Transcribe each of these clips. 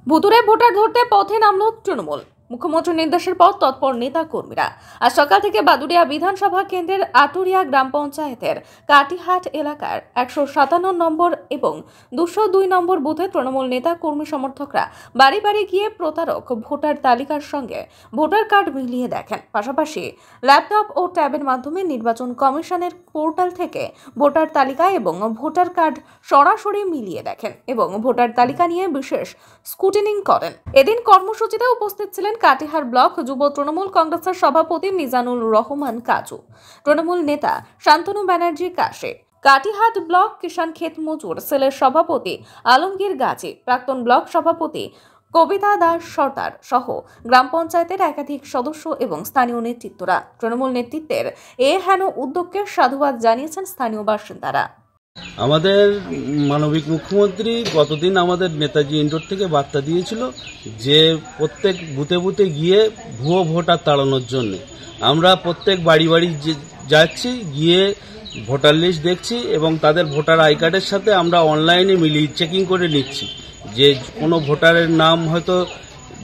ভুতুড়ে ভোটার ধরতে পথে নামলো তৃণমূল। মুখ্যমন্ত্রীর নির্দেশের পর তৎপর নেতা কর্মীরা। আজ সকাল থেকে বাদুড়িয়া বিধানসভা কেন্দ্রের আটুরিয়া গ্রাম পঞ্চায়েতের কাটিহাট এলাকার 157 নম্বর এবং 202 নম্বর বুথে তৃণমূল নেতা কর্মী সমর্থকরা বাড়ি বাড়ি গিয়ে প্রতারক ভোটার তালিকার সঙ্গে ভোটার কার্ড মিলিয়ে দেখেন। পাশাপাশি ল্যাপটপ ও ট্যাবের মাধ্যমে নির্বাচন কমিশনের পোর্টাল থেকে ভোটার তালিকা এবং ভোটার কার্ড সরাসরি মিলিয়ে দেখেন এবং ভোটার তালিকা নিয়ে বিশেষ স্ক্রুটিনিং করেন। এদিন কর্মসূচিতে উপস্থিত ছিলেন কাটিহার ব্লক যুব তৃণমূল কংগ্রেসের সভাপতি মিজানুর রহমান কাজু, তৃণমূল নেতা শান্তনু ব্যানার্জি কাশে, কাটিহাট ব্লক কিষাণ ক্ষেত মজুর সেলের সভাপতি আলমগীর গাজী, প্রাক্তন ব্লক সভাপতি কবিতা দাস সর্দার সহ গ্রাম পঞ্চায়েতের একাধিক সদস্য এবং স্থানীয় নেতৃত্বরা। তৃণমূল নেতৃত্বের হেন উদ্যোগকে সাধুবাদ জানিয়েছেন স্থানীয় বাসিন্দারা। আমাদের মানবিক মুখ্যমন্ত্রী গতদিন আমাদের নেতাজি ইন্ডোর থেকে বার্তা দিয়েছিল যে প্রত্যেক বুথে বুথে গিয়ে ভুয়ো ভোটার তাড়ানোর জন্য আমরা প্রত্যেক বাড়ি বাড়ি যাচ্ছি, গিয়ে ভোটার লিস্ট দেখছি এবং তাদের ভোটার আই কার্ডের সাথে আমরা অনলাইনে মিলিয়ে চেকিং করে নিচ্ছি যে কোনো ভোটারের নাম হয়তো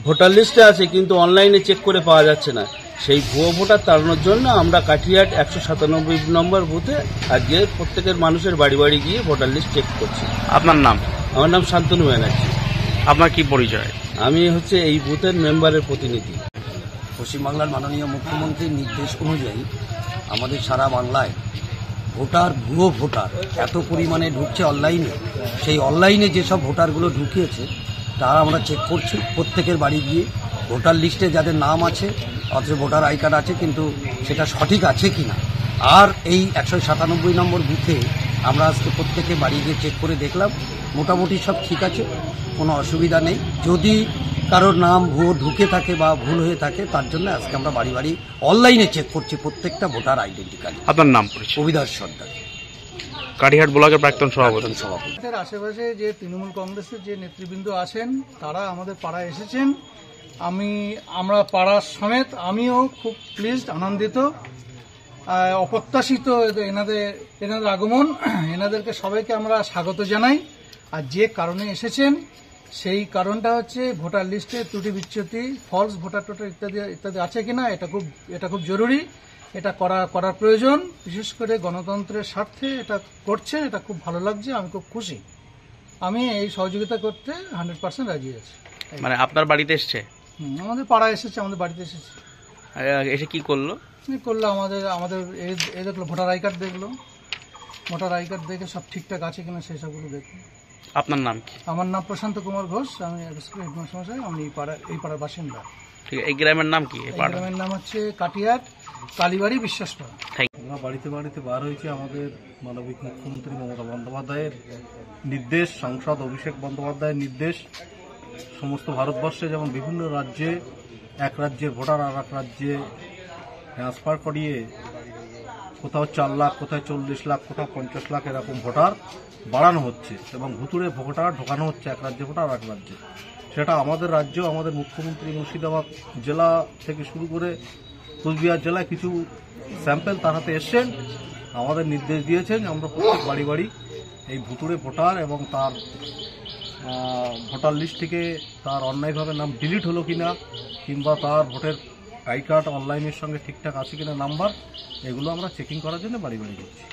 ভোটার লিস্টে আছে কিন্তু অনলাইনে চেক করে পাওয়া যাচ্ছে না। সেই ভুয়ো ভোটার তাড়ানোর জন্য আমরা কাঠিয়াট 197 নম্বর বুথে আজকে প্রত্যেকের মানুষের বাড়ি বাড়ি গিয়ে ভোটার লিস্ট চেক করছি। আপনার নাম? আমার নাম শান্তনু ব্যানার্জি। আপনার কি পরিচয়? আমি হচ্ছে এই বুথের মেম্বারের প্রতিনিধি। পশ্চিমবাংলার মাননীয় মুখ্যমন্ত্রীর নির্দেশ অনুযায়ী আমাদের সারা বাংলায় ভুয়ো ভোটার এত পরিমাণে ঢুকছে অনলাইনে, সেই অনলাইনে যেসব ভোটারগুলো ঢুকিয়েছে তারা আমরা চেক করছি প্রত্যেকের বাড়ি গিয়ে। ভোটার লিস্টে যাদের নাম আছে অথচ ভোটার আই কার্ড আছে কিন্তু সেটা সঠিক আছে কিনা। আর এই 197 নম্বর বুথে আমরা আজকে প্রত্যেকে বাড়ি গিয়ে চেক করে দেখলাম মোটামুটি সব ঠিক আছে, কোনো অসুবিধা নেই। যদি কারোর নাম ভুয়ো ঢুকে থাকে বা ভুল হয়ে থাকে তার জন্য আজকে আমরা বাড়ি বাড়ি অনলাইনে চেক করছি প্রত্যেকটা ভোটার আইডেন্টি কার্ড। আপনার নাম? কবিতা দাস সর্দার, কাটিহাট ব্লকের প্রাক্তন সভাপতি। আশেপাশে যে তৃণমূল কংগ্রেসের যে নেতৃবৃন্দ আছেন তারা আমাদের পাড়ায় এসেছেন। আমরা পাড়ার সমেত আমিও খুব প্লিজড, আনন্দিত, অপ্রত্যাশিত এনাদের আগমন। এনাদেরকে সবাইকে আমরা স্বাগত জানাই। আর যে কারণে এসেছেন সেই কারণটা হচ্ছে ভোটার লিস্টে ত্রুটি বিচ্যুতি, ফলস ভোটার টোটার ইত্যাদি ইত্যাদি আছে কিনা, এটা খুব জরুরি, এটা করার প্রয়োজন। বিশেষ করে গণতন্ত্রের স্বার্থে এটা করছে, এটা খুব ভালো লাগছে, আমি খুব খুশি। আমি এই সহযোগিতা করতে 100% রাজি আছি। মানে আপনার বাড়িতে এসছে? আমাদের পাড়ায় এসেছে, আমাদের বাড়িতে এসেছে। এসে কি করলো? আমাদের এই দেখলো, ভোটার আই কার্ড দেখলো, ভোটার আই কার্ড দেখে সব ঠিকঠাক আছে কিনা সেই সবগুলো দেখলো। আপনার নাম কি? আমার নাম প্রশান্ত কুমার ঘোষ, আমি হেডমাস্টার, আমি এই পাড়ার বাসিন্দা। ঠিক আছে, এই গ্রামের নাম কি? এই গ্রামের নাম হচ্ছে কাটিয়াট কালীবাড়ি বিশ্বাসপাড়া। আমরা বাড়িতে বাড়িতে বার হয়েছি আমাদের মানবিক মুখ্যমন্ত্রী মমতা বন্দ্যোপাধ্যায়ের নির্দেশ, সাংসদ অভিষেক বন্দ্যোপাধ্যায়ের নির্দেশ। সমস্ত ভারতবর্ষে যেমন বিভিন্ন রাজ্যে এক রাজ্যের ভোটার আর এক রাজ্যে ট্রান্সফার করিয়ে কোথাও 4 লাখ, কোথাও 40 লাখ, কোথাও 50 লাখ এরকম ভোটার বাড়ানো হচ্ছে এবং ভুতুড়ে ভোটার ঢোকানো হচ্ছে এক রাজ্যে ভোটার আর এক রাজ্যে। সেটা আমাদের রাজ্য, আমাদের মুখ্যমন্ত্রী মুর্শিদাবাদ জেলা থেকে শুরু করে কোচবিহার জেলায় কিছু স্যাম্পেল তার হাতে এসছেন, আমাদের নির্দেশ দিয়েছেন আমরা প্রত্যেক বাড়ি বাড়ি এই ভুতুড়ে ভোটার এবং তার ভোটার লিস্ট থেকে তার অন্যায়ভাবে নাম ডিলিট হলো কিনা কিংবা তার ভোটের আই কার্ড অনলাইনের সঙ্গে ঠিকঠাক আছে কিনা নাম্বার, এগুলো আমরা চেকিং করার জন্য বাড়ি বাড়ি যাচ্ছি।